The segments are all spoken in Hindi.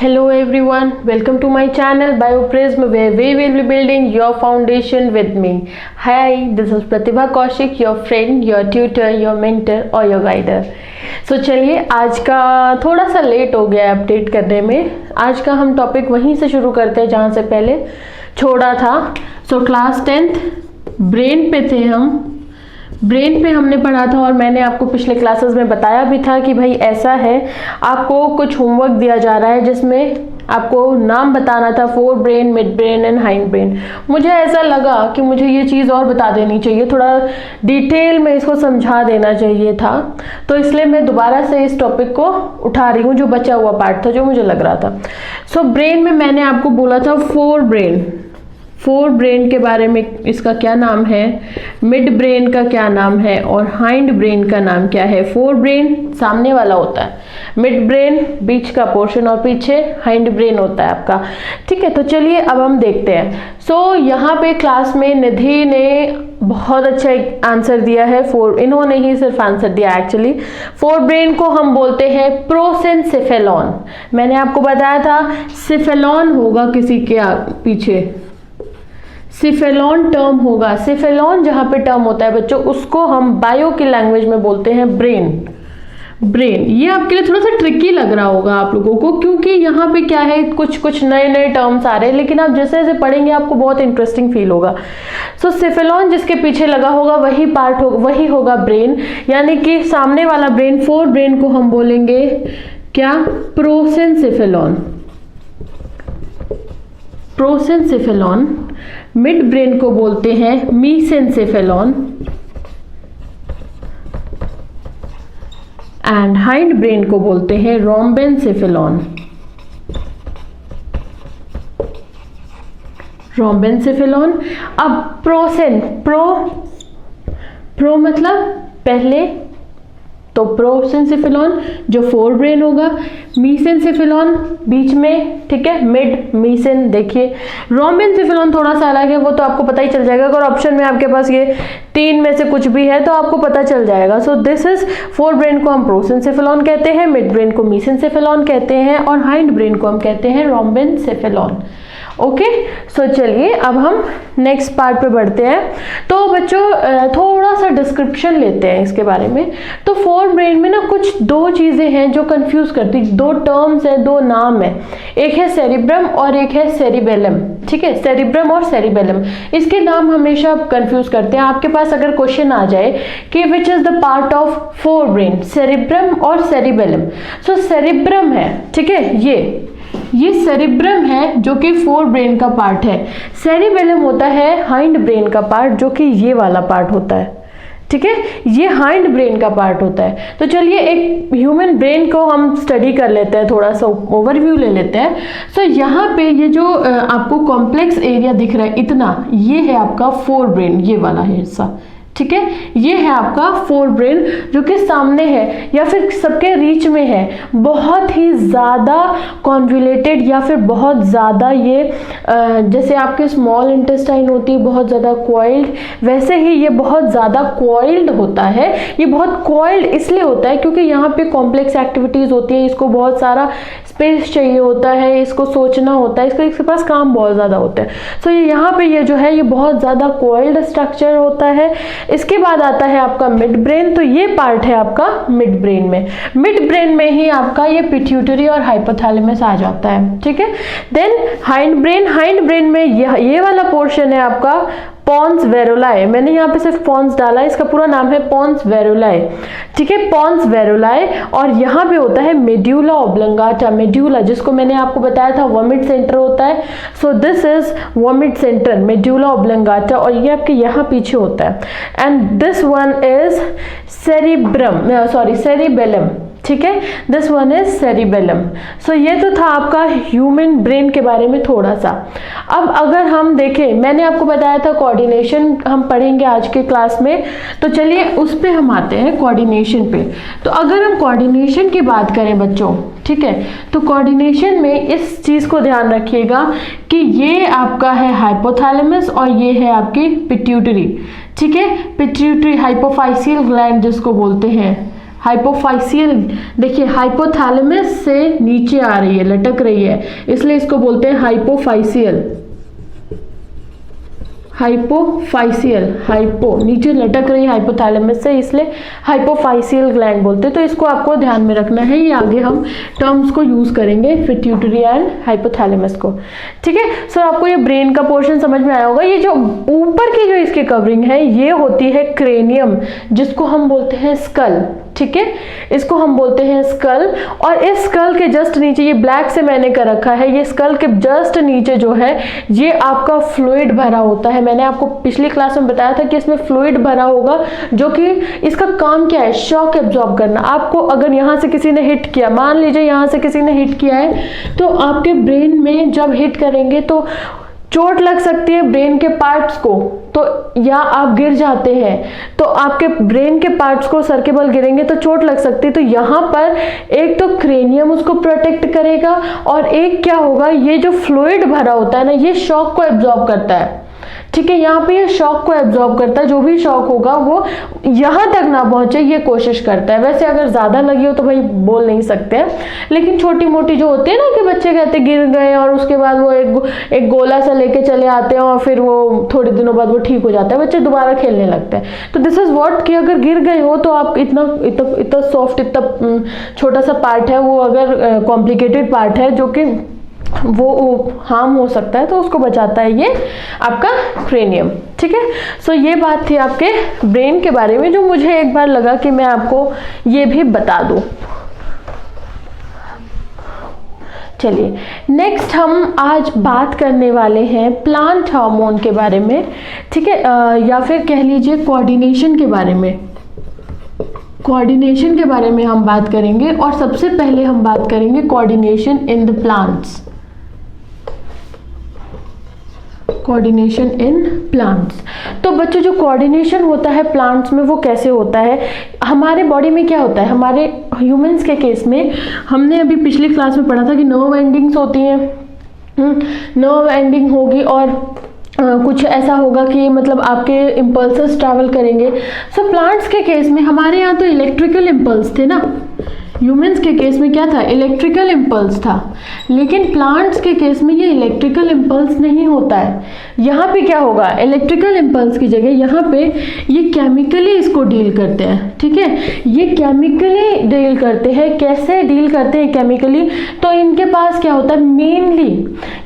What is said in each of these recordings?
Hello everyone, welcome to my channel BioPrism where we will be building your foundation with me. Hi, this is Pratibha Kaushik, your friend, your tutor, your mentor or your guider. So चलिए आज का थोड़ा सा लेट हो गया अपडेट करने में। आज का हम टॉपिक वहीं से शुरू करते हैं जहाँ से पहले छोड़ा था। सो क्लास 10th ब्रेन पे थे हम। ब्रेन पे हमने पढ़ा था और मैंने आपको पिछले क्लासेस में बताया भी था कि भाई ऐसा है, आपको कुछ होमवर्क दिया जा रहा है जिसमें आपको नाम बताना था fore brain, mid brain and hind brain. मुझे ऐसा लगा कि मुझे ये चीज़ और बता देनी चाहिए, थोड़ा डिटेल में इसको समझा देना चाहिए था, तो इसलिए मैं दोबारा से इस टॉपिक को उठा रही हूँ, जो बचा हुआ पार्ट था जो मुझे लग रहा था। सो ब्रेन में मैंने आपको बोला था फोर ब्रेन के बारे में, इसका क्या नाम है, मिड ब्रेन का क्या नाम है और हाइंड ब्रेन का नाम क्या है। फोर ब्रेन सामने वाला होता है, मिड ब्रेन बीच का पोर्शन और पीछे हाइंड ब्रेन होता है आपका। ठीक है, तो चलिए अब हम देखते हैं। सो यहाँ पे क्लास में निधि ने बहुत अच्छा आंसर दिया है। इन्होंने ही सिर्फ आंसर दिया एक्चुअली। फोर ब्रेन को हम बोलते हैं प्रोसेनसेफेलॉन। मैंने आपको बताया था सेफेलॉन होगा किसी के पीछे, सिफेलॉन टर्म होगा। सिफेलॉन जहां पे टर्म होता है बच्चों, उसको हम बायो की लैंग्वेज में बोलते हैं ब्रेन। ये आपके लिए थोड़ा सा ट्रिकी लग रहा होगा आप लोगों को, क्योंकि यहाँ पे क्या है, कुछ नए टर्म्स आ रहे हैं, लेकिन आप जैसे जैसे पढ़ेंगे आपको बहुत इंटरेस्टिंग फील होगा। सो सिफेलॉन जिसके पीछे लगा होगा वही पार्ट होगा, वही होगा ब्रेन, यानी कि सामने वाला ब्रेन, फोर ब्रेन को हम बोलेंगे क्या, प्रोसेनसेफेलॉन। मिड ब्रेन को बोलते हैं मीसेनसेफेलॉन एंड हाइंड ब्रेन को बोलते हैं रोम्बेनसेफेलॉन। अब प्रो मतलब पहले, तो प्रोसेनसेफेलॉन जो फोर ब्रेन होगा, मीसेनसेफेलॉन बीच में, ठीक है, मिड मीसेन। देखिए रोम्बेनसेफेलॉन थोड़ा सा अलग है, वो तो आपको पता ही चल जाएगा। अगर ऑप्शन में आपके पास ये तीन में से कुछ भी है तो आपको पता चल जाएगा। So this is fore brain को हम प्रोसेनसेफेलॉन कहते हैं, मिड ब्रेन को मीसेनसेफेलॉन कहते हैं और हाइंड ब्रेन को हम कहते हैं रोम्बेनसेफेलॉन। ओके, सो चलिए अब हम नेक्स्ट पार्ट पे बढ़ते हैं। तो बच्चों थोड़ा सा डिस्क्रिप्शन लेते हैं इसके बारे में। तो फोर ब्रेन में ना कुछ दो चीजें हैं जो कंफ्यूज करती, दो टर्म्स है, दो नाम है। एक है सेरिब्रम और एक है सेरिबेलम। ठीक है, सेरिब्रम और सेरिबेलम, इसके नाम हमेशा कंफ्यूज करते हैं। आपके पास अगर क्वेश्चन आ जाए कि which is the part of fore brain, cerebrum और सेरिबेलम। सो सेरिब्रम है, ठीक है, ये सेरिब्रम है जो कि फोर ब्रेन का पार्ट है। सेरिबेलम होता है हाइंड ब्रेन का पार्ट, जो कि ये वाला पार्ट होता है। ठीक है, ये हाइंड ब्रेन का पार्ट होता है। तो चलिए एक ह्यूमन ब्रेन को हम स्टडी कर लेते हैं, थोड़ा सा ओवरव्यू ले लेते हैं। सो यहाँ पे ये जो आपको कॉम्प्लेक्स एरिया दिख रहा है इतना, ये है आपका फोर ब्रेन, ये वाला है हिस्सा। ठीक है, ये है आपका फोर ब्रेन जो कि सामने है या फिर सबके रीच में है। बहुत ही ज़्यादा कॉन्वुलेटेड या फिर बहुत ज़्यादा ये जैसे आपके स्मॉल इंटेस्टाइन होती है बहुत ज़्यादा कॉइल्ड, वैसे ही ये बहुत ज़्यादा कॉइल्ड होता है। ये बहुत कॉइल्ड इसलिए होता है क्योंकि यहाँ पे कॉम्प्लेक्स एक्टिविटीज़ होती है, इसको बहुत सारा स्पेस चाहिए होता है, इसको सोचना होता है, इसके पास काम बहुत ज़्यादा होता है। सो ये यहाँ पे ये जो है ये बहुत ज़्यादा कॉइल्ड स्ट्रक्चर होता है। इसके बाद आता है आपका मिड ब्रेन। तो ये पार्ट है आपका मिड ब्रेन में। मिड ब्रेन में ही आपका ये पिट्यूटरी और हाइपोथैलेमस आ जाता है। ठीक है, देन हाइंड ब्रेन में ये वाला पोर्शन है आपका पॉन्स वेरुलाए। मैंने यहाँ पे सिर्फ पॉन्स डाला, इसका पूरा नाम है पॉन्स वेरुलाए। ठीक है, पॉन्स वेरुलाए। और यहाँ पे होता है मेड्यूला ऑब्लंगाटा। मेड्यूला जिसको मैंने आपको बताया था वॉमिट सेंटर होता है। So this is vomit centre, medulla oblongata, और ये आपके यहाँ पीछे होता है। And this one is cerebellum. ठीक है, दिस वन इज सेरिबेलम। सो ये तो था आपका ह्यूमन ब्रेन के बारे में थोड़ा सा। अब अगर हम देखें, मैंने आपको बताया था कोऑर्डिनेशन हम पढ़ेंगे आज के क्लास में, तो चलिए उस पे हम आते हैं, कोऑर्डिनेशन पे। तो अगर हम कोऑर्डिनेशन की बात करें बच्चों, ठीक है, तो कोऑर्डिनेशन में इस चीज को ध्यान रखिएगा कि ये आपका है हाइपोथैलेमस और ये है आपकी पिट्यूटरी। ठीक है, पिट्यूटरी हाइपोफाइसियल ग्लैंड जिसको बोलते हैं, हाइपोफाइसियल, देखिए हाइपोथैलेमस से नीचे आ रही है, लटक रही है, इसलिए इसको बोलते हैं हाइपोफाइसियल। हाइपोफाइसियल, हाइपो नीचे लटक रही हाइपोथैलेमस से, इसलिए हाइपोफाइसियल ग्लैंड बोलते हैं। तो इसको आपको ध्यान में रखना है, ये आगे हम टर्म्स को यूज करेंगे पिट्यूटरी एंड हाइपोथैलेमस को, ठीक है। सो आपको ये ब्रेन का पोर्शन समझ में आया होगा। ये जो ऊपर की जो इसकी कवरिंग है ये होती है क्रेनियम, जिसको हम बोलते हैं स्कल, ठीक है, इसको हम बोलते हैं स्कल। और इस स्कल के जस्ट नीचे, ये ब्लैक से मैंने कर रखा है, ये स्कल के जस्ट नीचे जो है ये आपका फ्लूइड भरा होता है। मैंने आपको पिछली क्लास में बताया था कि इसमें फ्लूइड भरा होगा, जो कि इसका काम क्या है, शॉक एब्जॉर्ब करना। आपको अगर यहाँ से किसी ने हिट किया, मान लीजिए यहाँ से किसी ने हिट किया है, तो आपके ब्रेन में जब हिट करेंगे तो चोट लग सकती है ब्रेन के पार्ट्स को, तो या आप गिर जाते हैं तो आपके ब्रेन के पार्ट्स को सर के बल गिरेंगे तो चोट लग सकती है। तो यहाँ पर एक तो क्रेनियम उसको प्रोटेक्ट करेगा, और एक क्या होगा, ये जो फ्लूइड भरा होता है ना, ये शॉक को एब्जॉर्ब करता है, ठीक है। यहाँ पे ये शॉक को एब्जॉर्ब करता है, जो भी शॉक होगा वो यहाँ तक ना पहुंचे ये कोशिश करता है। वैसे अगर ज्यादा लगी हो तो भाई बोल नहीं सकते हैं, लेकिन छोटी मोटी जो होती है ना कि बच्चे कहते गिर गए और उसके बाद वो एक गोला सा लेके चले आते हैं और फिर वो थोड़े दिनों बाद वो ठीक हो जाता है, बच्चे दोबारा खेलने लगते हैं। तो दिस इज व्हाट कि अगर गिर गए हो तो आप इतना सॉफ्ट, इतना छोटा सा पार्ट है वो, अगर कॉम्प्लिकेटेड पार्ट है जो कि वो हार्म हो सकता है, तो उसको बचाता है ये आपका क्रेनियम, ठीक है। सो ये बात थी आपके ब्रेन के बारे में, जो मुझे एक बार लगा कि मैं आपको ये भी बता दूं। चलिए नेक्स्ट हम आज बात करने वाले हैं प्लांट हार्मोन के बारे में, ठीक है, या फिर कह लीजिए कोऑर्डिनेशन के बारे में। कोऑर्डिनेशन के बारे में हम बात करेंगे, और सबसे पहले हम बात करेंगे coordination in the plants. Coordination in plants. तो बच्चों जो कोऑर्डिनेशन होता है प्लांट्स में वो कैसे होता है, हमारे बॉडी में क्या होता है, हमारे ह्यूमंस के केस में हमने अभी पिछली क्लास में पढ़ा था कि नर्व एंडिंग्स होती हैं, नर्व एंडिंग होगी और कुछ ऐसा होगा कि मतलब आपके इम्पल्सेस ट्रैवल करेंगे। सो प्लांट्स के केस में हमारे यहाँ तो इलेक्ट्रिकल इम्पल्स थे ना, ह्यूमंस के केस में क्या था, इलेक्ट्रिकल इम्पल्स था, लेकिन प्लांट्स के केस में ये इलेक्ट्रिकल इम्पल्स नहीं होता है। यहाँ पे क्या होगा, इलेक्ट्रिकल इम्पल्स की जगह यहाँ पे ये केमिकली इसको डील करते हैं, ठीक है, ये केमिकली डील करते हैं। कैसे डील करते हैं केमिकली, तो इनके पास क्या होता है, मेनली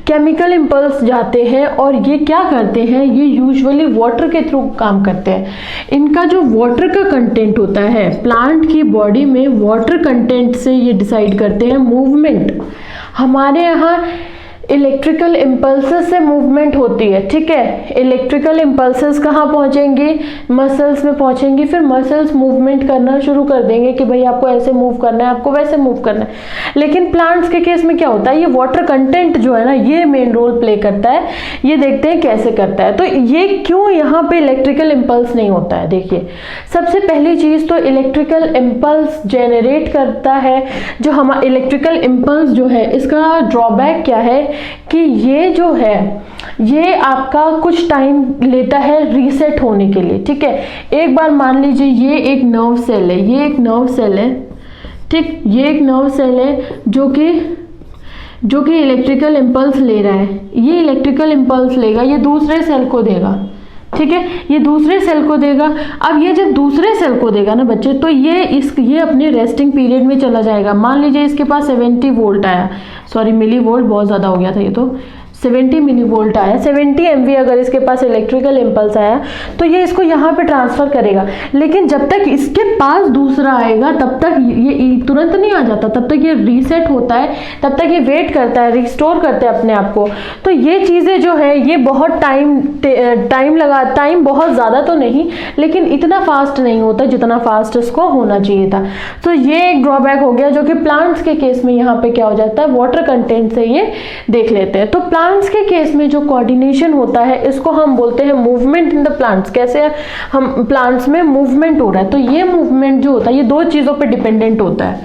केमिकल इम्पल्स जाते हैं और ये क्या करते हैं, ये यूजुअली वाटर के थ्रू काम करते हैं। इनका जो वाटर का कंटेंट होता है प्लांट की बॉडी में, वाटर कंटेंट से ये डिसाइड करते हैं मूवमेंट। हमारे यहाँ इलेक्ट्रिकल इम्पल्सेस से मूवमेंट होती है, ठीक है, इलेक्ट्रिकल इम्पल्सेस कहाँ पहुंचेंगी, मसल्स में पहुंचेंगी, फिर मसल्स मूवमेंट करना शुरू कर देंगे कि भाई आपको ऐसे मूव करना है, आपको वैसे मूव करना है। लेकिन प्लांट्स के केस में क्या होता है, ये वाटर कंटेंट जो है ना ये मेन रोल प्ले करता है। ये देखते हैं कैसे करता है। तो ये क्यों यहाँ पे इलेक्ट्रिकल इम्पल्स नहीं होता है, देखिए सबसे पहली चीज तो इलेक्ट्रिकल इम्पल्स जेनरेट करता है जो हमारा इलेक्ट्रिकल इम्पल्स जो है, इसका ड्रॉबैक क्या है कि ये जो है ये आपका कुछ टाइम लेता है रीसेट होने के लिए, ठीक है। एक बार मान लीजिए ये एक नर्व सेल है, ये एक नर्व सेल है, ठीक, ये एक नर्व सेल है जो कि इलेक्ट्रिकल इम्पल्स ले रहा है। ये इलेक्ट्रिकल इम्पल्स लेगा, ये दूसरे सेल को देगा, ठीक है, ये दूसरे सेल को देगा। अब ये जब दूसरे सेल को देगा ना बच्चे, तो ये अपने रेस्टिंग पीरियड में चला जाएगा। मान लीजिए इसके पास 70 वोल्ट आया, सॉरी मिली वोल्ट बहुत ज़्यादा हो गया था, ये तो 70 मिली वोल्ट आया, 70 MV अगर इसके पास इलेक्ट्रिकल इम्पल्स आया तो ये इसको यहाँ पे ट्रांसफर करेगा। लेकिन जब तक इसके पास दूसरा आएगा तब तक ये तुरंत नहीं आ जाता, तब तक ये रीसेट होता है, तब तक ये वेट करता है, रिस्टोर करता है अपने आप को। तो ये चीज़ें जो है ये बहुत टाइम बहुत ज़्यादा तो नहीं, लेकिन इतना फास्ट नहीं होता जितना फास्ट इसको होना चाहिए था। तो ये एक ड्रॉबैक हो गया जो कि प्लांट्स के केस में यहाँ पे क्या हो जाता है, वाटर कंटेंट से ये देख लेते हैं। तो प्लांट्स के केस में जो कोऑर्डिनेशन होता है इसको हम बोलते हैं मूवमेंट इन द प्लांट्स। कैसे हम प्लांट्स में मूवमेंट हो रहा है, तो ये मूवमेंट जो होता है ये दो चीजों पे डिपेंडेंट होता है,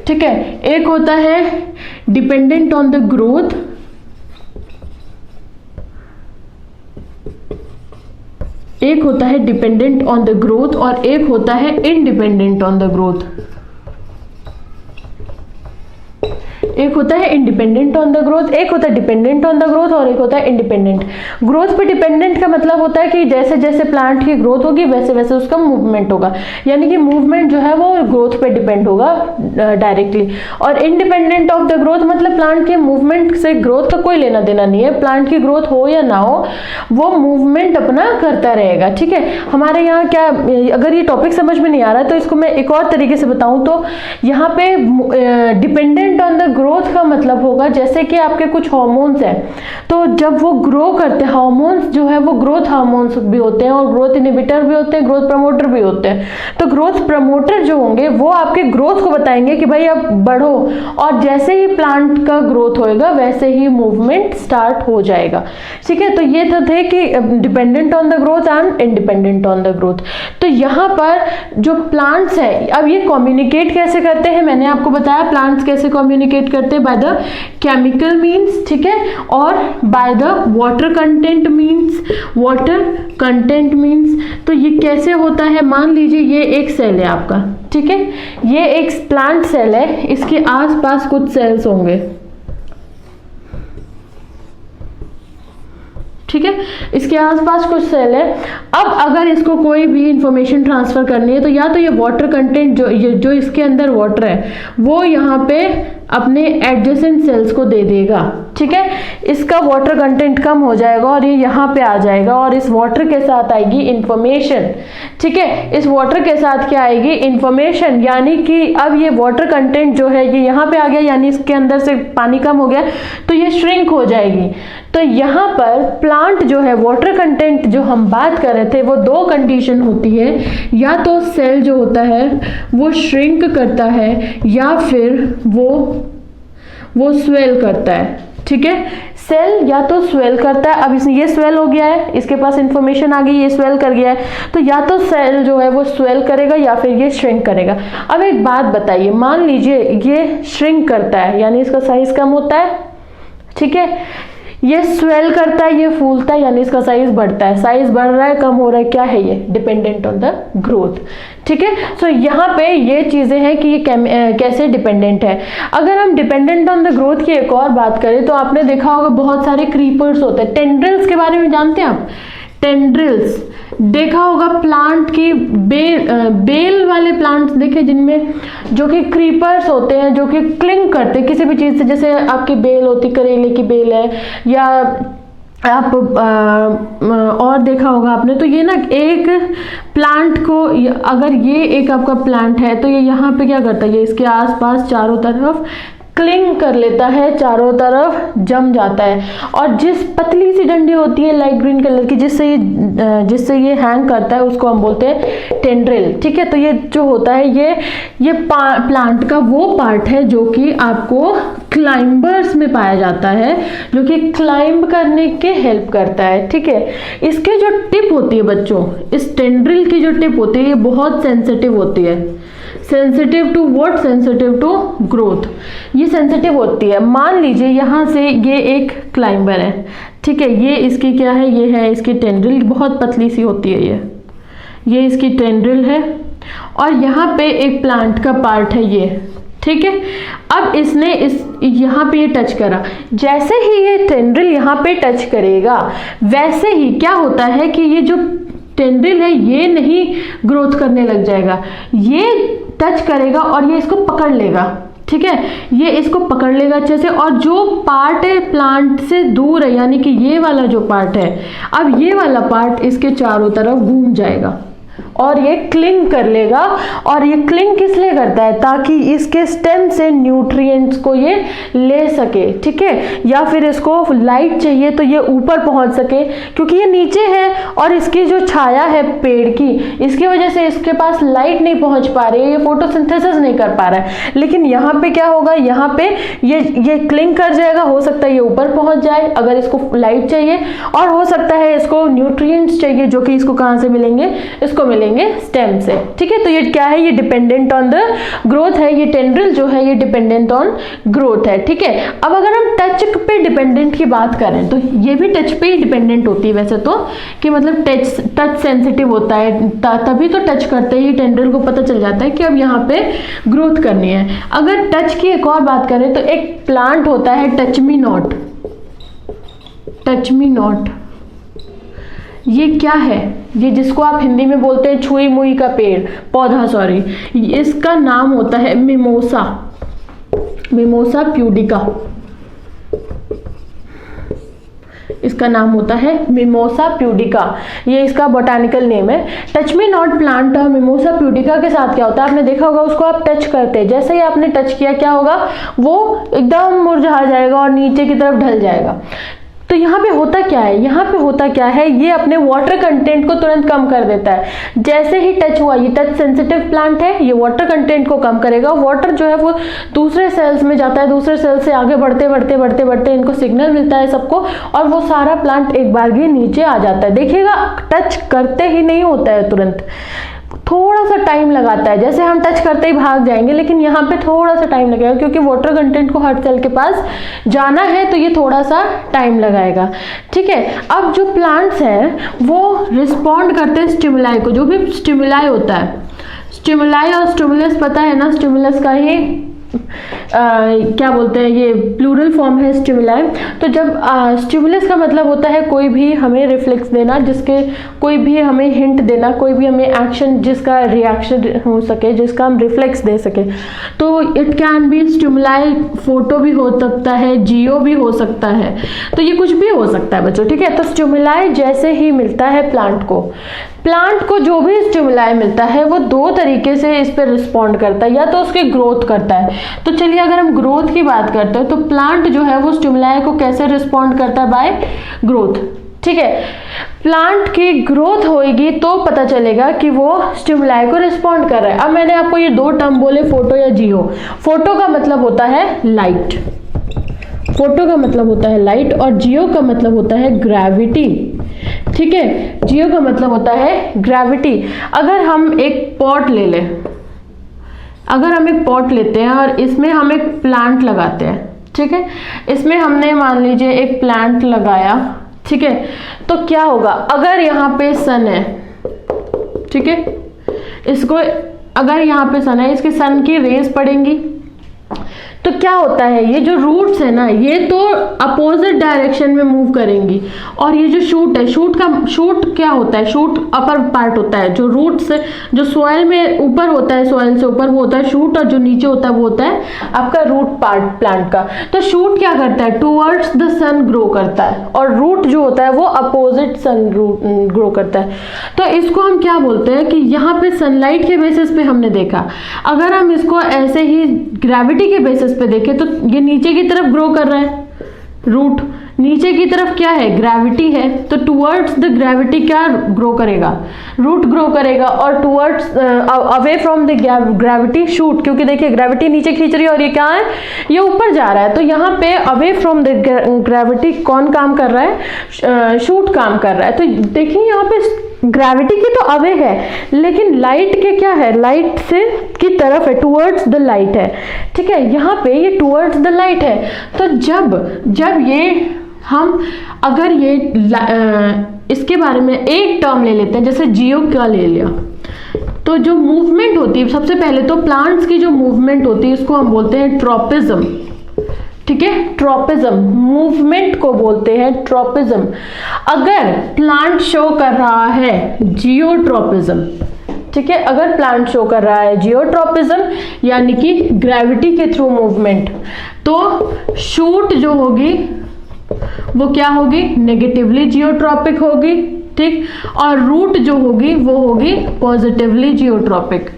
ठीक है। एक होता है डिपेंडेंट ऑन द ग्रोथ, एक होता है डिपेंडेंट ऑन द ग्रोथ और एक होता है इनडिपेंडेंट ऑन द ग्रोथ। एक होता है इंडिपेंडेंट ऑन द ग्रोथ, एक होता है डिपेंडेंट ऑन द ग्रोथ और एक होता है इंडिपेंडेंट। ग्रोथ पे डिपेंडेंट का मतलब होता है कि जैसे जैसे प्लांट की ग्रोथ होगी वैसे वैसे उसका मूवमेंट होगा, यानी कि मूवमेंट जो है वो ग्रोथ पे डिपेंड होगा डायरेक्टली। और इंडिपेंडेंट ऑफ द ग्रोथ मतलब प्लांट के मूवमेंट से ग्रोथ का कोई लेना देना नहीं है, प्लांट की ग्रोथ हो या ना हो वो मूवमेंट अपना करता रहेगा। ठीक है, हमारे यहाँ क्या, अगर ये टॉपिक समझ में नहीं आ रहा है तो इसको मैं एक और तरीके से बताऊं तो यहाँ पे डिपेंडेंट ऑन द ग्रोथ का मतलब होगा जैसे कि आपके कुछ हार्मोन्स हैं, तो जब वो ग्रो करते हैं, हार्मोन्स जो है वो ग्रोथ हार्मोन्स भी होते हैं और ग्रोथ इनहिबिटर भी होते हैं, ग्रोथ प्रमोटर भी होते हैं। तो ग्रोथ प्रमोटर जो होंगे वो आपके ग्रोथ को बताएंगे कि भाई अब बढ़ो, और जैसे ही प्लांट का ग्रोथ होएगा वैसे ही मूवमेंट स्टार्ट हो जाएगा। ठीक है, तो ये तो थे कि dependent on the growth and independent on the growth. तो यहाँ पर जो प्लांट्स हैं, अब ये कम्युनिकेट कैसे करते हैं, मैंने आपको बताया प्लांट्स कैसे कम्युनिकेट करते हैं, बाय द केमिकल मीन्स, ठीक है, और by the water content means, water content means. तो ये कैसे होता है, मान लीजिए ये एक सेल है आपका, ठीक है, ये एक प्लांट सेल है, इसके आसपास कुछ सेल्स होंगे, ठीक है, इसके आसपास कुछ सेल है। अब अगर इसको कोई भी इंफॉर्मेशन ट्रांसफर करनी है तो या तो ये वाटर कंटेंट जो इसके अंदर वाटर है वो यहाँ पे अपने एडजेसेंट सेल्स को दे देगा, ठीक है, इसका वाटर कंटेंट कम हो जाएगा और ये यहाँ पे आ जाएगा और इस वाटर के साथ आएगी इंफॉर्मेशन। ठीक है, इस वाटर के साथ क्या आएगी, इंफॉर्मेशन, यानी कि अब ये वाटर कंटेंट जो है ये यहाँ पे आ गया, यानी इसके अंदर से पानी कम हो गया तो ये श्रिंक हो जाएगी। तो यहाँ पर प्लांट जो है वाटर कंटेंट जो हम बात कर रहे थे वो दो कंडीशन होती है, या तो सेल जो होता है वो श्रिंक करता है या फिर वो स्वेल करता है। ठीक है, सेल या तो स्वेल करता है, अब ये स्वेल हो गया है, इसके पास इंफॉर्मेशन आ गई, ये स्वेल कर गया है, तो या तो सेल जो है वो स्वेल करेगा या फिर ये श्रिंक करेगा। अब एक बात बताइए, मान लीजिए ये श्रिंक करता है यानी इसका साइज कम होता है, ठीक है, ये स्वेल करता है, ये फूलता है यानी इसका साइज बढ़ता है, साइज बढ़ रहा है कम हो रहा है, क्या है ये, डिपेंडेंट ऑन द ग्रोथ। ठीक है, सो यहाँ पे ये चीजें हैं कि ये कैसे डिपेंडेंट है। अगर हम डिपेंडेंट ऑन द ग्रोथ की एक और बात करें तो आपने देखा होगा बहुत सारे क्रीपर्स होते हैं, टेंड्रिल्स के बारे में जानते हैं आप, टेंड्रिल्स देखा होगा, प्लांट की बेल वाले प्लांट्स देखे जिनमें जो कि क्रीपर्स होते हैं, जो कि क्लिंग करते हैं किसी भी चीज से, जैसे आपकी बेल होती, करेले की बेल है, या आप और देखा होगा आपने, तो ये ना एक प्लांट को, अगर ये एक आपका प्लांट है तो ये यहाँ पे क्या करता है, ये इसके आसपास चारों तरफ क्लिंग कर लेता है, चारों तरफ जम जाता है, और जिस पतली सी डंडी होती है लाइट ग्रीन कलर की जिससे ये हैंग करता है उसको हम बोलते हैं टेंड्रिल। ठीक है, तो ये जो होता है ये प्लांट का वो पार्ट है जो कि आपको क्लाइंबर्स में पाया जाता है, जो कि क्लाइंब करने के हेल्प करता है। ठीक है, इसके जो टिप होती है बच्चों, इस टेंड्रिल की जो टिप होती है ये बहुत सेंसिटिव होती है। Sensitive to what, sensitive to growth, ये सेंसिटिव होती है। मान लीजिए यहाँ से ये एक क्लाइंबर है, ठीक है, ये इसकी क्या है, ये है इसकी टेंड्रिल, बहुत पतली सी होती है ये इसकी टेंड्रिल है, और यहाँ पे एक प्लांट का पार्ट है ये। ठीक है, अब इसने यहाँ पे ये टच करा, जैसे ही ये टेंड्रिल यहाँ पे टच करेगा वैसे ही क्या होता है कि ये जो टेंड्रिल है ये नहीं ग्रोथ करने लग जाएगा, ये टच करेगा और ये इसको पकड़ लेगा। ठीक है, ये इसको पकड़ लेगा अच्छे से, और जो पार्ट है प्लांट से दूर है, यानी कि ये वाला जो पार्ट है, अब ये वाला पार्ट इसके चारों तरफ घूम जाएगा और ये क्लिंग कर लेगा। और ये क्लिंग किस लिए करता है, ताकि इसके स्टेम से न्यूट्रिएंट्स को ये ले सके। ठीक है, या फिर इसको लाइट चाहिए तो ये ऊपर पहुंच सके, क्योंकि ये नीचे है और इसकी जो छाया है पेड़ की, इसकी वजह से इसके पास लाइट नहीं पहुंच पा रही है, ये फोटोसिंथेसिस नहीं कर पा रहा है। लेकिन यहाँ पे क्या होगा, यहाँ पे ये क्लिंग कर जाएगा, हो सकता है ये ऊपर पहुंच जाए अगर इसको लाइट चाहिए, और हो सकता है इसको न्यूट्रिएंट्स चाहिए जो कि इसको कहाँ से मिलेंगे, इसको मिलेंगे मिलेंगे स्टेम से, ठीक है। तो ये क्या है, ये डिपेंडेंट ऑन द ग्रोथ है, ये टेंड्रिल जो है ये डिपेंडेंट ऑन ग्रोथ है, ठीक है। अब अगर हम टच पे डिपेंडेंट की बात करें तो ये भी टच पे ही डिपेंडेंट होती है वैसे तो, कि मतलब टच सेंसिटिव होता है, तभी तो टच करते ही टेंड्रिल को पता चल जाता है कि अब यहाँ पे ग्रोथ करनी है। अगर टच की एक और बात करें तो एक प्लांट होता है touch me not. Touch me not ये क्या है, ये जिसको आप हिंदी में बोलते हैं छुई मुई का पेड़ पौधा, सॉरी, इसका नाम होता है मिमोसा, मिमोसा प्यूडिका, इसका नाम होता है मिमोसा प्यूडिका, ये इसका बोटानिकल नेम है। टच मी नॉट प्लांट और मिमोसा प्यूडिका के साथ क्या होता है, आपने देखा होगा उसको आप टच करते हैं, जैसे ही आपने टच किया क्या होगा, वो एकदम मुरझा जाएगा और नीचे की तरफ ढल जाएगा। तो यहाँ पे होता क्या है, यहाँ पे होता क्या है, ये अपने वाटर कंटेंट को तुरंत कम कर देता है। जैसे ही टच हुआ, ये टच सेंसिटिव प्लांट है, ये वाटर कंटेंट को कम करेगा। वाटर जो है वो दूसरे सेल्स में जाता है, दूसरे सेल से आगे बढ़ते बढ़ते बढ़ते बढ़ते इनको सिग्नल मिलता है सबको, और वो सारा प्लांट एक बार ही नीचे आ जाता है। देखिएगा टच करते ही नहीं होता है तुरंत, थोड़ा सा टाइम लगाता है, जैसे हम टच करते ही भाग जाएंगे, लेकिन यहाँ पे थोड़ा सा टाइम लगेगा क्योंकि वाटर कंटेंट को हर सेल के पास जाना है, तो ये थोड़ा सा टाइम लगाएगा, ठीक है। अब जो प्लांट्स हैं वो रिस्पॉन्ड करते हैं स्टिमुलाई को, जो भी स्टिमुलाई होता है, स्टिमुलाई और स्टिमुलस पता है ना, स्टिमुलस का ही क्या बोलते हैं, ये प्लूरल फॉर्म है स्टिमुलाई। तो जब स्टिमुलस का मतलब होता है कोई भी हमें रिफ्लेक्स देना, जिसके कोई भी हमें हिंट देना, कोई भी हमें एक्शन जिसका रिएक्शन हो सके, जिसका हम रिफ्लेक्स दे सके। तो it can be stimuli, photo भी हो सकता है, जियो भी हो सकता है, तो ये कुछ भी हो सकता है बच्चों, ठीक है। तो स्टिमुलाई जैसे ही मिलता है प्लांट को जो भी स्टिमुलाई मिलता है वो दो तरीके से इस पर रिस्पॉन्ड करता है, या तो उसके ग्रोथ करता है। तो चलिए अगर हम ग्रोथ की बात करते हैं तो प्लांट जो है वो स्टिमुलाई को कैसे रिस्पॉन्ड करता है, बाय ग्रोथ, ठीक है। प्लांट की ग्रोथ होगी तो पता चलेगा कि वो स्टिमुलाई को रिस्पॉन्ड कर रहा है। अब मैंने आपको ये दो टर्म बोले, फोटो या जियो। फोटो का मतलब होता है लाइट, फोटो का मतलब होता है लाइट, और जियो का मतलब होता है ग्रेविटी, ठीक है। जियो का मतलब होता है ग्रेविटी। अगर हम एक पॉट ले लें, अगर हम एक पॉट लेते हैं और इसमें हम एक प्लांट लगाते हैं, ठीक है, इसमें हमने मान लीजिए एक प्लांट लगाया, ठीक है, तो क्या होगा, अगर यहाँ पे सन है, ठीक है, इसको अगर यहाँ पे सन है, इसके सन की रेज पड़ेंगी, तो क्या होता है, ये जो रूट्स है ना, ये तो अपोजिट डायरेक्शन में मूव करेंगी, और ये जो शूट है, शूट क्या होता है, शूट अपर पार्ट होता है, जो रूट से, जो सॉइल में ऊपर होता है, सॉइल से ऊपर वो होता है शूट, और जो नीचे होता है वो होता है आपका रूट पार्ट प्लांट का। तो शूट क्या करता है, टूवर्ड्स द सन ग्रो करता है, और रूट जो होता है वो अपोजिट सन ग्रो करता है। तो इसको हम क्या बोलते हैं कि यहाँ पे सनलाइट के बेसिस पे हमने देखा, अगर हम इसको ऐसे ही ग्रेविटी के बेसिस पे देखें तो ये नीचे की तरफ ग्रो कर रहा है, रूट नीचे की तरफ क्या है, ग्रेविटी है, तो टुवर्ड्स द ग्रेविटी क्या ग्रो करेगा, रूट ग्रो करेगा, और towards away from the gravity shoot, क्योंकि देखिए ग्रेविटी नीचे खींच रही है और ये क्या है, ये ऊपर जा रहा है। तो यहाँ पे अवे फ्रॉम द ग्रेविटी कौन काम कर रहा है, शूट काम कर रहा है। तो देखिए यहाँ पे ग्रेविटी की तो अवे है, लेकिन लाइट के क्या है, लाइट से की तरफ है, टुवर्ड्स द लाइट है, ठीक है, यहाँ पे ये टुवर्ड्स द लाइट है। तो जब ये हम अगर ये इसके बारे में एक टर्म ले लेते हैं, जैसे जियो का ले लिया, तो जो मूवमेंट होती है, सबसे पहले तो प्लांट्स की जो मूवमेंट होती है उसको हम बोलते हैं ट्रोपिज्म, ठीक है, ट्रोपिज्म मूवमेंट को बोलते हैं ट्रोपिज्म। अगर प्लांट शो कर रहा है जियोट्रोपिज्म, ठीक है, अगर प्लांट शो कर रहा है जियोट्रोपिज्म यानी कि ग्रेविटी के थ्रू मूवमेंट, तो शूट जो होगी वो क्या होगी, नेगेटिवली जियोट्रॉपिक होगी, ठीक, और रूट जो होगी वो होगी पॉजिटिवली जियोट्रॉपिक।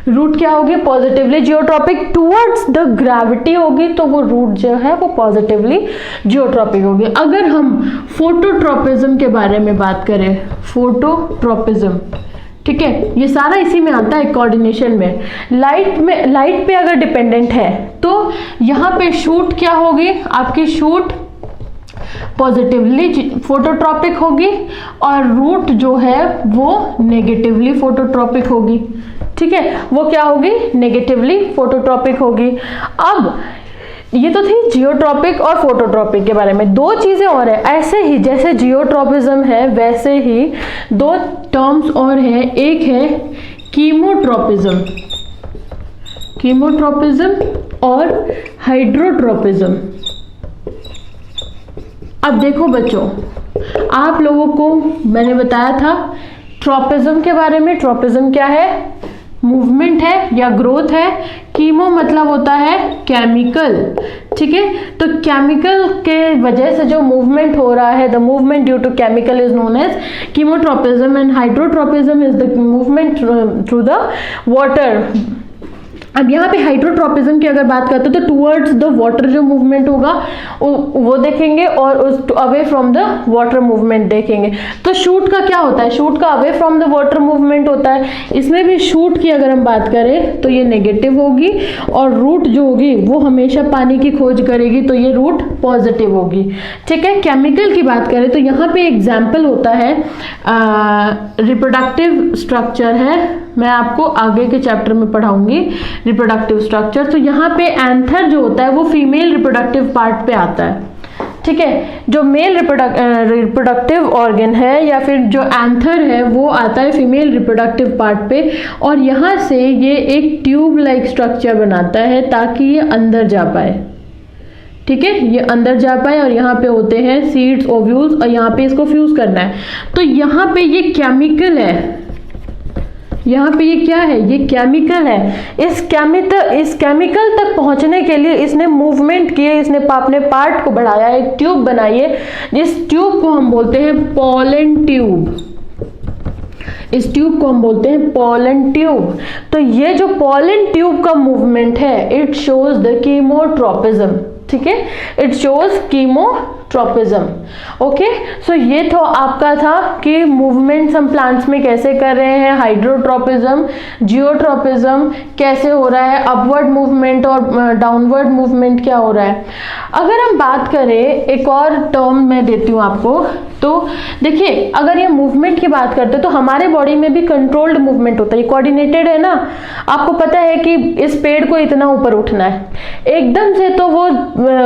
रूट क्या होगी, positively geotropic towards the gravity होगी, तो वो रूट जो है वो पॉजिटिवली जियोट्रॉपिक होगी। अगर हम फोटोट्रोपिज्म के बारे में बात करें, फोटोट्रोपिज्म, ठीक है, ये सारा इसी में आता है कोऑर्डिनेशन में। लाइट पे अगर डिपेंडेंट है तो यहाँ पे शूट क्या होगी, आपकी शूट पॉजिटिवली फोटोट्रॉपिक होगी और रूट जो है वो नेगेटिवली फोटोट्रॉपिक होगी। ठीक है, वो क्या होगी, नेगेटिवली फोटोट्रॉपिक होगी। अब ये तो थी जियोट्रॉपिक और फोटोट्रॉपिक के बारे में। दो चीजें और है, ऐसे ही जैसे जियोट्रॉपिज्म है वैसे ही दो टर्म्स और है, एक है कीमोट्रॉपिज्म, कीमोट्रॉपिज्म और हाइड्रोट्रॉपिज्म। अब देखो बच्चों, आप लोगों को मैंने बताया था ट्रॉपिज्म के बारे में। ट्रॉपिज्म क्या है, मूवमेंट है या ग्रोथ है। कीमो मतलब होता है केमिकल। ठीक है, तो केमिकल के वजह से जो मूवमेंट हो रहा है, the movement due to chemical is known as chemotropism and hydrotropism is the movement through the water. अब यहाँ पे हाइड्रोट्रॉपिज्म की अगर बात करते हैं तो टूवर्ड्स द वाटर जो मूवमेंट होगा वो देखेंगे और उस away from the water movement देखेंगे। तो शूट का क्या होता है, शूट का away from the water movement होता है। इसमें भी शूट की अगर हम बात करें तो ये नेगेटिव होगी और रूट जो होगी वो हमेशा पानी की खोज करेगी, तो ये रूट पॉजिटिव होगी। ठीक है, केमिकल की बात करें तो यहाँ पे एग्जाम्पल होता है रिप्रोडक्टिव स्ट्रक्चर है, मैं आपको आगे के चैप्टर में पढ़ाऊंगी रिप्रोडक्टिव स्ट्रक्चर। तो यहाँ पे एंथर जो होता है वो फीमेल रिप्रोडक्टिव पार्ट पे आता है। ठीक है, जो मेल रिप्रोडक्टिव ऑर्गन है या फिर जो एंथर है वो आता है फीमेल रिप्रोडक्टिव पार्ट पे, और यहाँ से ये एक ट्यूब लाइक स्ट्रक्चर बनाता है ताकि ये अंदर जा पाए। ठीक है, ये अंदर जा पाए और यहाँ पे होते हैं सीड्स, ओव्यूल्स, और यहाँ पे इसको फ्यूज करना है। तो यहाँ पे ये केमिकल है, यहाँ पे ये क्या है, ये केमिकल है। इस केमिकल तक पहुंचने के लिए इसने मूवमेंट किए, इसने अपने पार्ट को बढ़ाया, एक ट्यूब बनाई है, जिस ट्यूब को हम बोलते हैं पोलन ट्यूब। इस ट्यूब को हम बोलते हैं पोलन ट्यूब। तो ये जो पोलन ट्यूब का मूवमेंट है, इट शोज द कीमोट्रॉपिज्म। ठीक है, इट शोज कीमोट्रॉपिज्म। ओके, सो ये तो आपका था कि मूवमेंट्स हम प्लांट्स में कैसे कर रहे हैं, हाइड्रोट्रॉपिज्म, जियोट्रॉपिज्म कैसे हो रहा है, अपवर्ड मूवमेंट और डाउनवर्ड मूवमेंट क्या हो रहा है। अगर हम बात करें, एक और टर्म मैं देती हूँ आपको, तो देखिए अगर ये मूवमेंट की बात करते हैं तो हमारे बॉडी में भी कंट्रोल्ड मूवमेंट होता है, कोऑर्डिनेटेड है ना। आपको पता है कि इस पेड़ को इतना ऊपर उठना है, एकदम से तो वो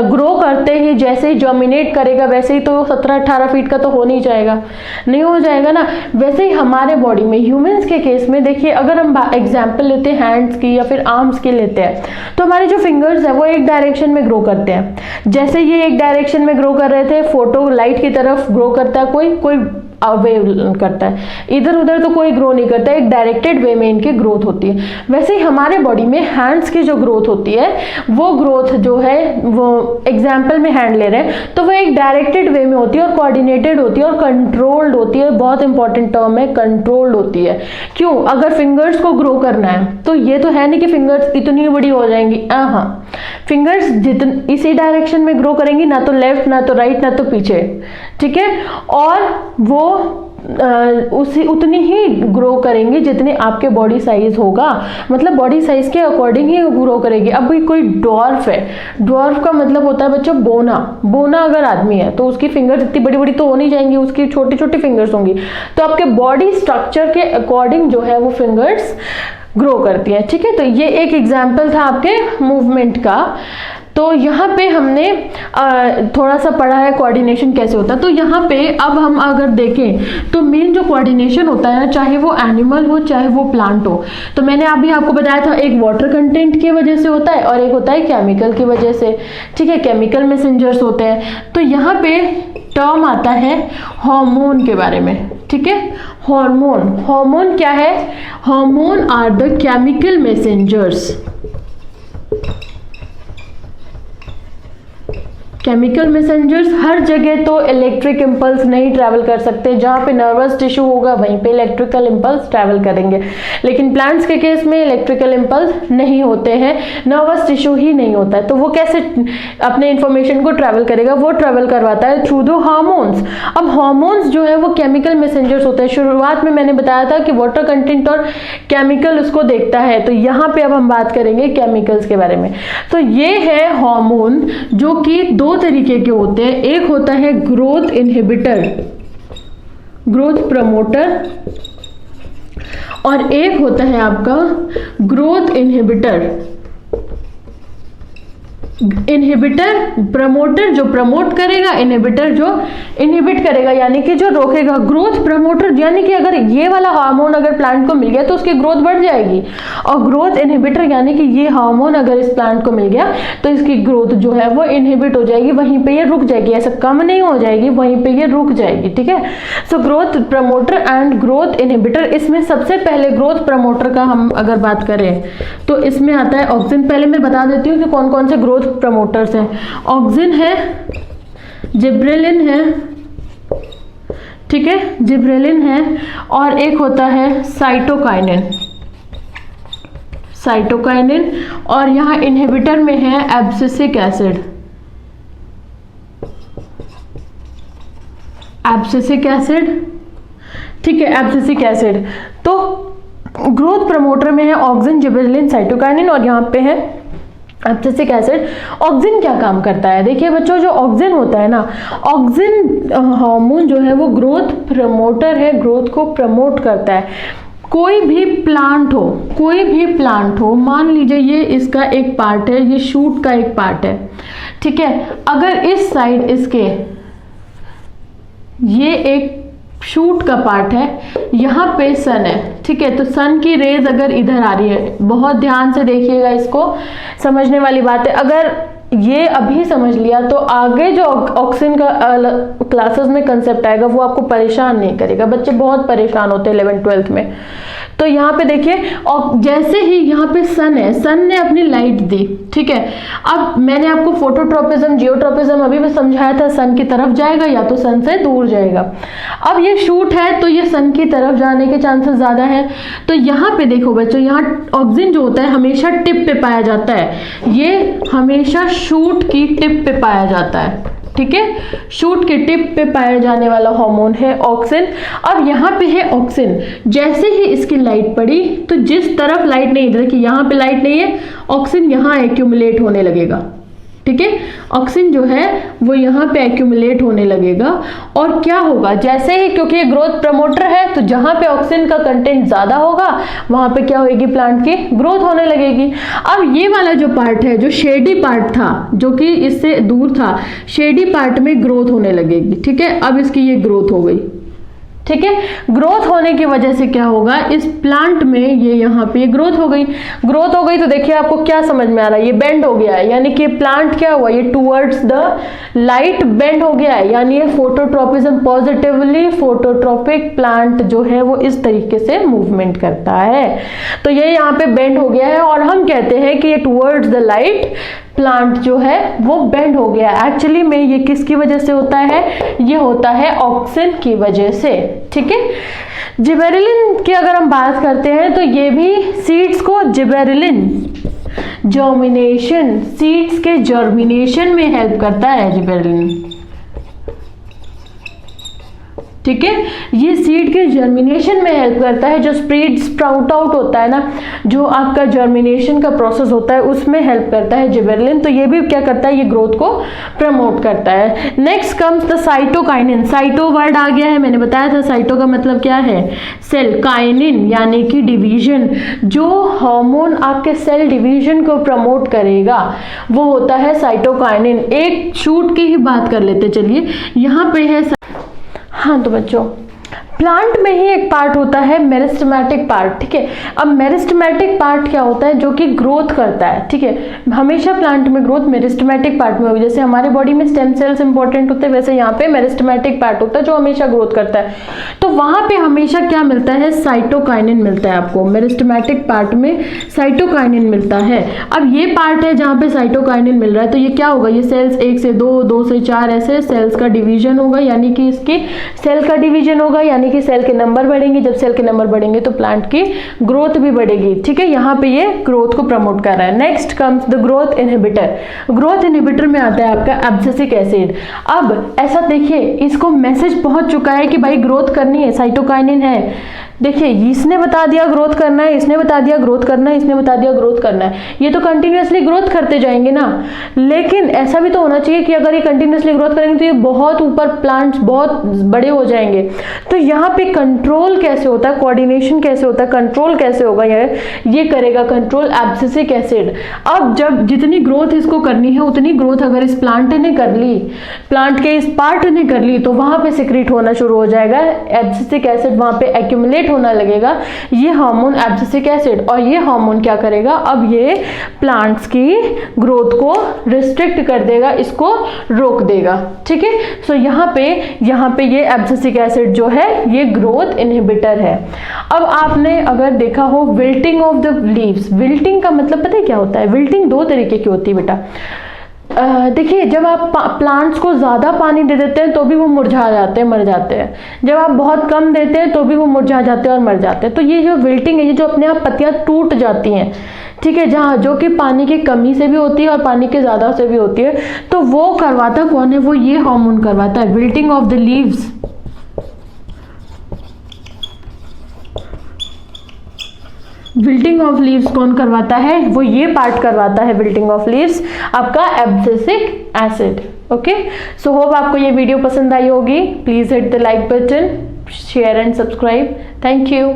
ग्रो करते ही जैसे ही जर्मिनेट करेगा वैसे ही तो 17-18 फीट का तो हो नहीं जाएगा, नहीं हो जाएगा ना। वैसे ही हमारे बॉडी में ह्यूमंस के केस में देखिए, अगर हम एग्जांपल लेते हैं हैंड्स की या फिर आर्म्स की लेते हैं, तो हमारे जो फिंगर्स है वो एक डायरेक्शन में ग्रो करते हैं। जैसे ये एक डायरेक्शन में ग्रो कर रहे थे, फोटो लाइट की तरफ ग्रो करता है, कोई वे करता है, इधर उधर तो कोई ग्रो नहीं करता है, एक डायरेक्टेड वे में इनकी ग्रोथ होती है। वैसे ही हमारे बॉडी में हैंड्स की जो ग्रोथ होती है, वो ग्रोथ जो है, वो एग्जाम्पल में हैंड ले रहे हैं, तो वो एक डायरेक्टेड वे में होती है और कोऑर्डिनेटेड होती है और कंट्रोल्ड होती है। बहुत इंपॉर्टेंट टर्म है, कंट्रोल्ड होती है। क्यों, अगर फिंगर्स को ग्रो करना है तो ये तो है नहीं कि फिंगर्स इतनी बड़ी हो जाएंगी। हाँ, फिंगर्स जितनी इसी डायरेक्शन में ग्रो करेंगी, ना तो लेफ्ट ना तो राइट ना तो पीछे। ठीक है, और वो उतनी ही ग्रो करेंगी जितनी आपके बॉडी साइज होगा, मतलब बॉडी साइज के अकॉर्डिंग ही ग्रो करेगी। अब कोई डॉर्फ है, डॉर्फ का मतलब होता है बच्चों बोना। बोना अगर आदमी है तो उसकी फिंगर्स इतनी बड़ी बड़ी तो हो नहीं जाएंगी, उसकी छोटी छोटी फिंगर्स होंगी। तो आपके बॉडी स्ट्रक्चर के अकॉर्डिंग जो है वो फिंगर्स ग्रो करती है। ठीक है, तो ये एक एग्जाम्पल था आपके मूवमेंट का। तो यहाँ पे हमने थोड़ा सा पढ़ा है कोऑर्डिनेशन कैसे होता है। तो यहाँ पे अब हम अगर देखें तो मेन जो कोऑर्डिनेशन होता है, चाहे वो एनिमल हो चाहे वो प्लांट हो, तो मैंने अभी आपको बताया था एक वाटर कंटेंट की वजह से होता है और एक होता है केमिकल की वजह से। ठीक है, केमिकल मैसेंजर्स होते हैं। तो यहाँ पे टर्म आता है हार्मोन के बारे में। ठीक है, हार्मोन, हार्मोन क्या है, hormone are the chemical messengers. Chemical messengers हर जगह तो इलेक्ट्रिक इंपल्स नहीं ट्रैवल कर सकते, जहाँ पे नर्वस टिश्यू होगा वहीं पे इलेक्ट्रिकल इंपल्स ट्रैवल करेंगे, लेकिन प्लांट्स के केस में इलेक्ट्रिकल इंपल्स नहीं होते हैं, नर्वस टिश्यू ही नहीं होता है। तो वो कैसे अपने इंफॉर्मेशन को ट्रैवल करेगा, वो ट्रैवल करवाता है थ्रू द हार्मोन्स। अब हार्मोन्स जो है वो केमिकल मैसेंजर्स होते हैं। शुरुआत में मैंने बताया था कि वाटर कंटेंट और केमिकल उसको देखता है, तो यहाँ पे अब हम बात करेंगे केमिकल्स के बारे में। तो ये है हार्मोन जो कि दो दो तरीके के होते हैं, एक होता है ग्रोथ इनहिबिटर, ग्रोथ प्रमोटर, और एक होता है आपका ग्रोथ इनहिबिटर। इनहिबिटर प्रमोटर जो प्रमोट करेगा, इनहिबिटर जो इनहिबिट करेगा यानी कि जो रोकेगा। ग्रोथ प्रमोटर यानी कि अगर ये वाला हार्मोन अगर प्लांट को मिल गया तो उसकी ग्रोथ बढ़ जाएगी, और ग्रोथ इनहिबिटर यानी कि ये हार्मोन अगर इस प्लांट को मिल गया तो इसकी ग्रोथ जो है वो इनहिबिट हो जाएगी, वहीं पे ये रुक जाएगी, ऐसा कम नहीं हो जाएगी, वहीं पे ये रुक जाएगी। ठीक है, so growth promoter and growth inhibitor. इसमें सबसे पहले ग्रोथ प्रमोटर का हम अगर बात करें तो इसमें आता है ऑक्सिन। पहले मैं बता देती हूँ कि कौन कौन से ग्रोथ प्रमोटर्स हैं। ऑक्सिन है, जिब्रेलिन है, ठीक है, जिब्रेलिन है, और एक होता है साइटोकाइनिन, साइटोकाइनिन, और यहां इनहिबिटर में है एब्सिसिक एसिड, एब्सिसिक एसिड, ठीक है, एब्सिसिक एसिड। तो ग्रोथ प्रमोटर में है ऑक्सिन, जिब्रेलिन, साइटोकाइनिन, और यहां पे है एब्सिसिक एसिड। ऑक्सिन क्या काम करता है? देखिए बच्चों, जो ऑक्सिन होता है ना, ऑक्सिन हार्मोन जो है वो ग्रोथ प्रमोटर है, ग्रोथ को प्रमोट करता है। कोई भी प्लांट हो, कोई भी प्लांट हो, मान लीजिए ये इसका एक पार्ट है, ये शूट का एक पार्ट है, ठीक है, अगर इस साइड इसके ये एक शूट का पार्ट है, यहाँ पे सन है, ठीक है, तो सन की रेज अगर इधर आ रही है, बहुत ध्यान से देखिएगा, इसको समझने वाली बात है। अगर ये अभी समझ लिया तो आगे जो ऑक्सिन का क्लासेस में कंसेप्ट आएगा वो आपको परेशान नहीं करेगा। बच्चे बहुत परेशान होते हैं 11th 12th में। तो यहाँ पे देखिए, और जैसे ही यहाँ पे सन है, सन ने अपनी लाइट दी, ठीक है, अब मैंने आपको फोटोट्रोपिज्म, जियोट्रोपिज्म अभी भी समझाया था, सन की तरफ जाएगा या तो सन से दूर जाएगा। अब ये शूट है तो ये सन की तरफ जाने के चांसेस ज्यादा है। तो यहाँ पे देखो बच्चों, यहाँ ऑक्सिन जो होता है हमेशा टिप पे पाया जाता है, ये हमेशा शूट की टिप पे पाया जाता है, ठीक है, शूट के टिप पे पाया जाने वाला हार्मोन है ऑक्सिन। अब यहाँ पे है ऑक्सिन, जैसे ही इसकी लाइट पड़ी तो जिस तरफ लाइट नहीं, देखिए यहाँ पे लाइट नहीं है, ऑक्सिन यहाँ एक्यूमुलेट होने लगेगा, ठीक है, ऑक्सिन जो है वो यहाँ पे एक्यूमुलेट होने लगेगा। और क्या होगा, जैसे ही, क्योंकि ये ग्रोथ प्रमोटर है तो जहां पे ऑक्सिन का कंटेंट ज्यादा होगा वहां पे क्या होगी, प्लांट की ग्रोथ होने लगेगी। अब ये वाला जो पार्ट है, जो शेडी पार्ट था, जो कि इससे दूर था, शेडी पार्ट में ग्रोथ होने लगेगी, ठीक है, अब इसकी ये ग्रोथ हो गई, ठीक है। ग्रोथ होने की वजह से क्या होगा, इस प्लांट में ये यहाँ पे ग्रोथ हो गई, ग्रोथ हो गई तो देखिए आपको क्या समझ में आ रहा है, ये बेंड हो गया है, यानी कि प्लांट क्या हुआ, ये टुवर्ड्स द लाइट बेंड हो गया है, यानी ये फोटोट्रोपिज्म, पॉजिटिवली फोटोट्रोपिक प्लांट जो है वो इस तरीके से मूवमेंट करता है। तो ये यहाँ पे बेंड हो गया है और हम कहते हैं कि ये टुवर्ड्स द लाइट प्लांट जो है वो बेंड हो गया। एक्चुअली में ये किसकी वजह से होता है, ये होता है ऑक्सिन की वजह से, ठीक है। जिबेरेलिन की अगर हम बात करते हैं तो ये भी सीड्स को, जिबेरेलिन जर्मिनेशन, सीड्स के जर्मिनेशन में हेल्प करता है जिबेरेलिन, ठीक है, ये सीड के जर्मिनेशन में हेल्प करता है। जो स्प्राउट आउट होता है ना, जो आपका जर्मिनेशन का प्रोसेस होता है उसमें हेल्प करता है जिबेरेलिन। तो ये भी क्या करता है, ये ग्रोथ को प्रमोट करता है। Next comes the cytokinin. Cyto word आ गया है, मैंने बताया था साइटो का मतलब क्या है, सेल, काइनिन यानी कि डिवीजन। जो हार्मोन आपके सेल डिवीजन को प्रमोट करेगा वो होता है साइटोकाइनिन। एक शूट की ही बात कर लेते, चलिए यहाँ पे है, हाँ तो बच्चों प्लांट में ही एक पार्ट होता है मेरिस्टेमेटिक पार्ट, ठीक है। अब मेरिस्टेमेटिक पार्ट क्या होता है, जो कि ग्रोथ करता है, ठीक है। हमेशा प्लांट में ग्रोथ मेरिस्टेमेटिक पार्ट में होगी। जैसे हमारे बॉडी में स्टेम सेल्स इंपॉर्टेंट होते हैं, वैसे यहाँ पे मेरिस्टेमेटिक पार्ट होता है जो हमेशा ग्रोथ करता है। तो वहां पे हमेशा क्या मिलता है, साइटोकाइनिन मिलता है आपको। मेरिस्टेमेटिक पार्ट में साइटोकाइनिन मिलता है। अब ये पार्ट है जहाँ पे साइटोकाइनिन मिल रहा है, तो ये क्या होगा, ये सेल्स 1 से 2, 2 से 4 ऐसे सेल्स का डिवीजन होगा, यानी कि इसकी सेल का डिवीजन होगा, यानी कि सेल के नंबर बढ़ेंगे। जब सेल के नंबर बढ़ेंगे तो प्लांट की ग्रोथ भी बढ़ेगी, ठीक है। यहाँ पे ये ग्रोथ को प्रमोट कर रहा है। Next comes the growth inhibitor. Growth inhibitor में आता है आपका एब्सिसिक एसिड। अब ऐसा देखिए, इसको मैसेज पहुंच चुका है कि भाई ग्रोथ करनी है, साइटोकाइनिन है, देखिए इसने बता दिया ग्रोथ करना है, इसने बता दिया ग्रोथ करना है, इसने बता दिया ग्रोथ करना है, ये तो कंटिन्यूअसली ग्रोथ करते जाएंगे ना। लेकिन ऐसा भी तो होना चाहिए कि अगर ये कंटिन्यूअसली ग्रोथ करेंगे तो ये बहुत ऊपर प्लांट्स बहुत बड़े हो जाएंगे। तो यहाँ पे कंट्रोल कैसे होता है, कोऑर्डिनेशन कैसे होता है, कंट्रोल कैसे होगा, ये करेगा कंट्रोल एब्सिसिक एसिड। अब जब जितनी ग्रोथ इसको करनी है उतनी ग्रोथ अगर इस प्लांट ने कर ली, प्लांट के इस पार्ट ने कर ली, तो वहां पे सिक्रीट होना शुरू हो जाएगा एब्सिसिक एसिड, वहां पे एक्यूमुलेट होना लगेगा ये हार्मोन एब्सिसिक एसिड। और ये हार्मोन क्या करेगा, अब ये प्लांट्स की ग्रोथ को रिस्ट्रिक्ट कर देगा, इसको रोक देगा। ठीक है, सो यहाँ पे ये एब्सिसिक एसिड जो है ये ग्रोथ इनहिबिटर है। अब आपने अगर देखा हो wilting of the leaves, wilting का मतलब पता है क्या होता है? विल्टिंग दो तरीके की होती है बेटा। देखिए जब आप प्लांट्स को ज़्यादा पानी दे देते हैं तो भी वो मुरझा जाते हैं, मर जाते हैं। जब आप बहुत कम देते हैं तो भी वो मुरझा जाते हैं और मर जाते हैं। तो ये जो विल्टिंग है, ये जो अपने आप पत्तियां टूट जाती हैं, ठीक है, जहाँ जो कि पानी की कमी से भी होती है और पानी के ज़्यादा से भी होती है, तो वो करवाता कौन है? वो ये हार्मोन करवाता है, wilting of the leaves. Wilting of leaves कौन करवाता है? वो ये पार्ट करवाता है, विल्टिंग ऑफ लीव्स, आपका abscisic acid. Okay, so hope आपको ये वीडियो पसंद आई होगी। Please hit the like button, share and subscribe. Thank you.